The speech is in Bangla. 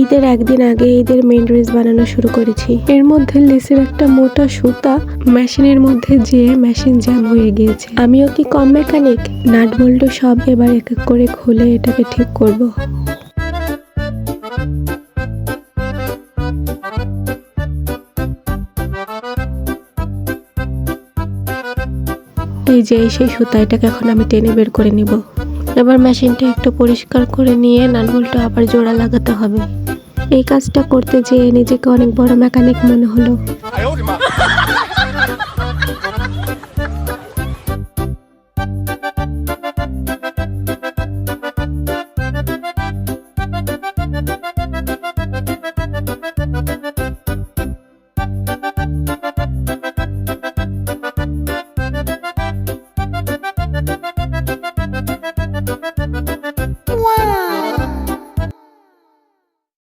ঈদের একদিন আগে ঈদের মেন ড্রেস বানানো শুরু করেছি। এর মধ্যে লেসের একটা মোটা সুতা মেশিনের মধ্যে যেয়ে মেশিন জ্যাম হয়ে গিয়েছে। আমিও কি কম মেকানিক? নাট বল্টু সব এবার এক এক করে খুলে এটাকে ঠিক করব। এই যে সেই সুতা, এটাকে এখন আমি টেনে বের করে নিব। এবার মেশিনটা একটু পরিষ্কার করে নিয়ে নাট বল্টু আবার জোড়া লাগাতে হবে। এই কাজটা করতে যেয়ে নিজেকে অনেক বড় মেকানিক মনে হলো।